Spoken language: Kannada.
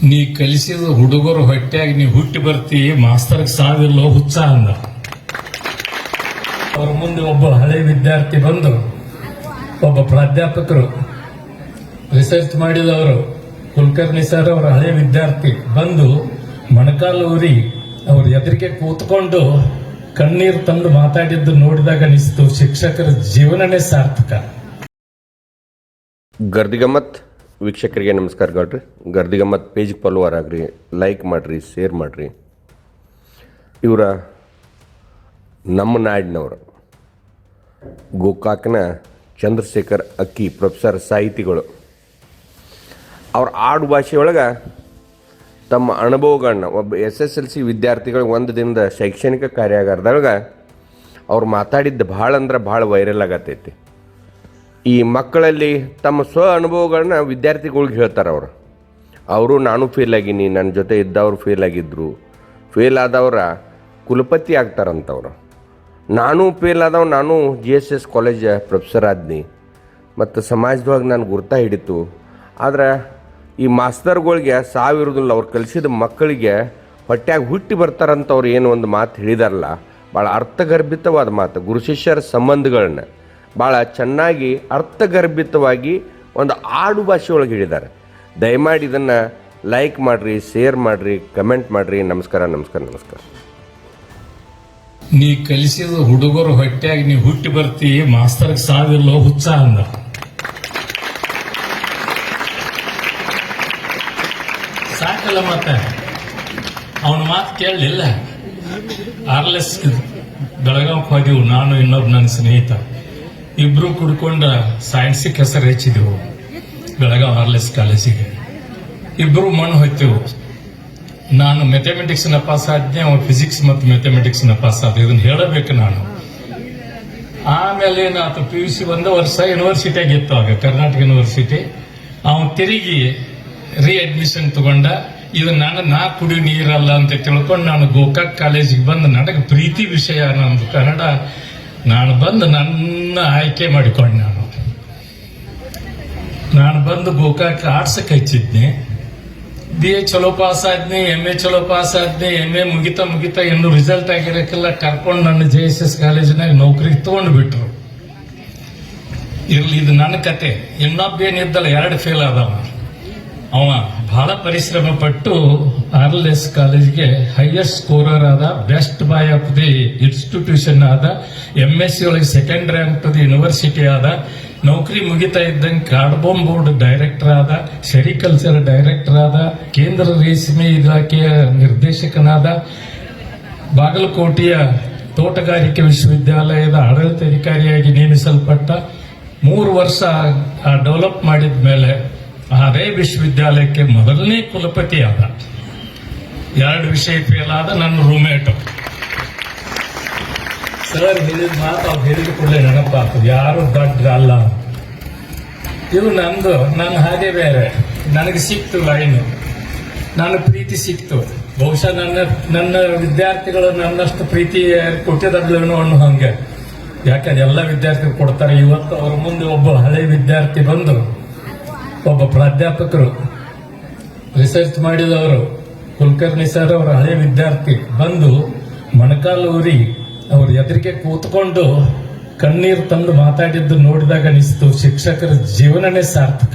ನೀ ಕಲಿಸಿದ ಹುಡುಗರು ಹೊಟ್ಟೆಯಾಗಿ ನೀ ಹುಟ್ಟಿ ಬರ್ತಿ ಮಾಸ್ತರ್ಗೆ ಸಾವಿರಲೋ ಹುಚ್ಚ ಅಂದ. ಅವ್ರ ಮುಂದೆ ಒಬ್ಬ ಹಳೆ ವಿದ್ಯಾರ್ಥಿ ಬಂದು, ಒಬ್ಬ ಪ್ರಾಧ್ಯಾಪಕರು ರಿಸರ್ಚ್ ಮಾಡಿದವರು ಕುಲಕರ್ಣಿ ಸರ್ ಅವರ ಹಳೆ ವಿದ್ಯಾರ್ಥಿ ಬಂದು ಮೊಣಕಾಲು ಊರಿ ಅವ್ರ ಎದುರಿಗೆ ಕೂತ್ಕೊಂಡು ಕಣ್ಣೀರು ತಂದು ಮಾತಾಡಿದ್ದು ನೋಡಿದಾಗ ಅನಿಸ್ತು ಶಿಕ್ಷಕರ ಜೀವನನೇ ಸಾರ್ಥಕ. ಗರ್ದಿಗಮ್ಮತ್ ವೀಕ್ಷಕರಿಗೆ ನಮಸ್ಕಾರಗಳ್ರಿ. ಗರ್ದಿಗಮ್ಮತ್ ಪೇಜ್ಗೆ ಫಾಲೋವರ್ ಆಗ್ರಿ, ಲೈಕ್ ಮಾಡಿರಿ, ಶೇರ್ ಮಾಡಿರಿ. ಇವರ ನಮ್ಮ ನಾಡಿನವರು ಗೋಕಾಕ್ನ ಚಂದ್ರಶೇಖರ್ ಅಕ್ಕಿ ಪ್ರೊಫೆಸರ್ ಸಾಹಿತಿಗಳು ಅವ್ರ ಆಡು ಭಾಷೆಯೊಳಗೆ ತಮ್ಮ ಅನುಭವಗಳನ್ನ ಒಬ್ಬ SSLC ವಿದ್ಯಾರ್ಥಿಗಳಿಗೆ ಒಂದು ದಿನದ ಶೈಕ್ಷಣಿಕ ಕಾರ್ಯಾಗಾರದೊಳಗೆ ಅವ್ರು ಮಾತಾಡಿದ್ದು ಭಾಳ ಅಂದ್ರೆ ಭಾಳ ವೈರಲ್ ಆಗತ್ತೈತಿ. ಈ ಮಕ್ಕಳಲ್ಲಿ ತಮ್ಮ ಸ್ವ ಅನುಭವಗಳನ್ನ ವಿದ್ಯಾರ್ಥಿಗಳಿಗೆ ಹೇಳ್ತಾರೆ. ಅವರು ನಾನು ಫೇಲ್ ಆಗೀನಿ, ನನ್ನ ಜೊತೆ ಇದ್ದವರು ಫೇಲ್ ಆಗಿದ್ದರು, ಫೇಲ್ ಆದವರ ಕುಲಪತಿ ಆಗ್ತಾರಂತವ್ರು. ನಾನು ಫೇಲ್ ಆದವ್, ನಾನು GSS ಕಾಲೇಜ್ ಪ್ರೊಫೆಸರ್ ಆದ್ನಿ ಮತ್ತು ಸಮಾಜದೊಳಗೆ ನಾನು ಗುರ್ತಾ ಹಿಡಿತು. ಆದ್ರೆ ಈ ಮಾಸ್ತರ್ಗಳಿಗೆ ಸಾವಿರದಿಲ್ಲ, ಅವ್ರು ಕಲಿಸಿದ ಮಕ್ಕಳಿಗೆ ಹೊಟ್ಯಾಗ ಹುಟ್ಟಿ ಬರ್ತಾರಂತವ್ರು ಏನು ಒಂದು ಮಾತು ಹೇಳಿದಾರಲ್ಲ, ಭಾಳ ಅರ್ಥಗರ್ಭಿತವಾದ ಮಾತು. ಗುರು ಶಿಷ್ಯರ ಸಂಬಂಧಗಳನ್ನ ಭಾಳ ಚೆನ್ನಾಗಿ ಅರ್ಥಗರ್ಭಿತವಾಗಿ ಒಂದು ಆಡು ಭಾಷೆಯೊಳಗೆ ಹೇಳಿದ್ದಾರೆ. ದಯಮಾಡಿ ಇದನ್ನು ಲೈಕ್ ಮಾಡಿರಿ, ಶೇರ್ ಮಾಡಿರಿ, ಕಮೆಂಟ್ ಮಾಡಿರಿ. ನಮಸ್ಕಾರ ನಮಸ್ಕಾರ ನಮಸ್ಕಾರ. ನೀ ಕಲಿಸಿದ ಹುಡುಗರು ಹೊಟ್ಟೆಯಾಗಿ ನೀ ಹುಟ್ಟಿ ಬರ್ತಿ ಮಾಸ್ತರ್ಗೆ ಸಾವಿರಲೋ ಹುಚ್ಚ ಅಂದ. ಸಾಕಲ್ಲ ಮತ್ತೆ ಅವನ ಮಾತು ಕೇಳಲಿಲ್ಲ. ಆರ್ಲೆಸ್ ಬೆಳಗಾವಿಗೆ ಹೋದೆವು, ನಾನು ಇನ್ನೊಬ್ಬ ನನ್ನ ಸ್ನೇಹಿತ ಇಬ್ರು ಕುಡ್ಕೊಂಡ ಸೈನ್ಸಿಗೆ ಹೆಸರು ಹೆಚ್ಚಿದೆವು ಬೆಳಗಾವಿ ಆರ್ಲೆಸ್ ಕಾಲೇಜಿಗೆ. ಇಬ್ರು ಮಣ್ಣು ಹೋಯ್ತೆವು. ನಾನು ಮ್ಯಾಥಮೆಟಿಕ್ಸ್ನ ಪಾಸ್ ಆದ್ನೆ, ಅವನು ಫಿಸಿಕ್ಸ್ ಮತ್ತು ಮ್ಯಾಥಮೆಟಿಕ್ಸ್ನ ಪಾಸ್ ಆದ. ಇದನ್ನ ಹೇಳಬೇಕು ನಾನು. ಆಮೇಲೆ ಏನಾಯ್ತು, PUC ಒಂದು ವರ್ಷ ಯೂನಿವರ್ಸಿಟಿಯಾಗ ಇತ್ತು, ಆಗ ಕರ್ನಾಟಕ ಯೂನಿವರ್ಸಿಟಿ. ಅವನು ತಿರುಗಿ ಅಡ್ಮಿಷನ್ ತಗೊಂಡ. ಇದು ನಾ ಕುಡಿಯೋ ನೀರಲ್ಲ ಅಂತ ತಿಳ್ಕೊಂಡು ನಾನು ಗೋಕಾಕ್ ಕಾಲೇಜಿಗೆ ಬಂದು ನನಗೆ ಪ್ರೀತಿ ವಿಷಯ ನಮ್ದು ಕನ್ನಡ. ನಾನು ಬಂದು ನನ್ನ ಆಯ್ಕೆ ಮಾಡಿಕೊಂಡೆ. ನಾನು ಬಂದು ಗೋಕಾಕ್ ಆರ್ಟ್ಸಕ್ಕೆ ಹಚ್ಚಿದ್ನಿ. BA ಚಲೋ ಪಾಸ್ ಆದ್ನಿ, MA ಚಲೋ ಪಾಸ್ ಆದ್ನಿ. MA ಮುಗಿತಾ ಇನ್ನೂ ರಿಸಲ್ಟ್ ಆಗಿರಕ್ಕೆಲ್ಲ ಕರ್ಕೊಂಡು ನನ್ನ JSS ಕಾಲೇಜಿನಾಗ ನೌಕರಿಗೆ ತಗೊಂಡು ಬಿಟ್ರು. ಇರ್ಲಿ, ಇದು ನನ್ನ ಕತೆ. ಇನ್ನೊಬ್ಬೇನಿದ್ದಲ್ಲ, 2 ಫೇಲ್ ಆದವ. ಅವ ಬಹಳ ಪರಿಶ್ರಮ ಪಟ್ಟು RLS ಕಾಲೇಜ್ಗೆ ಹೈಯೆಸ್ಟ್ ಸ್ಕೋರರ್ ಆದ, best boy of the institution ಆದ, MSc ಒಳಗೆ ಸೆಕೆಂಡ್ ರ್ಯಾಂಕ್ ದಿ ಯೂನಿವರ್ಸಿಟಿ ಆದ. ನೌಕರಿ ಮುಗಿತಾ ಇದ್ದಂಗೆ ಕಾರ್ಡ್ಬೋಮ್ ಬೋರ್ಡ್ ಡೈರೆಕ್ಟರ್ ಆದ, ಸೆರಿಕಲ್ಚರ್ ಡೈರೆಕ್ಟರ್ ಆದ, ಕೇಂದ್ರ ರೇಷ್ಮೆ ಇಲಾಖೆಯ ನಿರ್ದೇಶಕನಾದ, ಬಾಗಲಕೋಟೆಯ ತೋಟಗಾರಿಕೆ ವಿಶ್ವವಿದ್ಯಾಲಯದ ಆಡಳಿತಾಧಿಕಾರಿಯಾಗಿ ನೇಮಿಸಲ್ಪಟ್ಟ. 3 ವರ್ಷ ಡೆವಲಪ್ ಮಾಡಿದ ಮೇಲೆ ಅದೇ ವಿಶ್ವವಿದ್ಯಾಲಯಕ್ಕೆ ಮೊದಲನೇ ಕುಲಪತಿ ಆದ. 2 ವಿಷಯ ಫೇಲ್ ಆದ. ನನ್ನ ರೂಮೇಟ್ ಸರ್ ಹೇಳಿದ ಮಾತು ಅವ್ರು ಹೇಳಿದ ಕೂಡಲೇ ನೆನಪಾತು, ಯಾರು ದೊಡ್ಡ ಅಲ್ಲ. ಇದು ನನ್ನ ಹಾಗೆ ಬೇರೆ. ನನಗೆ ಸಿಕ್ತು ಲೈನು, ನನ್ನ ಪ್ರೀತಿ ಸಿಕ್ತು. ಬಹುಶಃ ನನ್ನ ವಿದ್ಯಾರ್ಥಿಗಳು ನನ್ನಷ್ಟು ಪ್ರೀತಿ ಕೊಟ್ಟಿದ್ದಾರೇನೋ ಅನ್ನೋ ಹಂಗೆ. ಯಾಕಂದ್ರೆ ಎಲ್ಲ ವಿದ್ಯಾರ್ಥಿಗಳು ಕೊಡ್ತಾರೆ. ಇವತ್ತು ಅವ್ರ ಮುಂದೆ ಒಬ್ಬ ಹಳೆ ವಿದ್ಯಾರ್ಥಿ ಬಂದು, ಒಬ್ಬ ಪ್ರಾಧ್ಯಾಪಕರು ರಿಸರ್ಚ್ ಮಾಡಿದವರು ಕುಲಕರ್ಣಿ ಸರ್ ಅವರ ಹಳೆ ವಿದ್ಯಾರ್ಥಿ ಬಂದು ಮೊಣಕಾಲು ಊರಿ ಅವ್ರ ಎದುರಿಗೆ ಕೂತ್ಕೊಂಡು ಕಣ್ಣೀರು ತಂದು ಮಾತಾಡಿದ್ದು ನೋಡಿದಾಗ ಅನಿಸ್ತು ಶಿಕ್ಷಕರ ಜೀವನನೇ ಸಾರ್ಥಕ.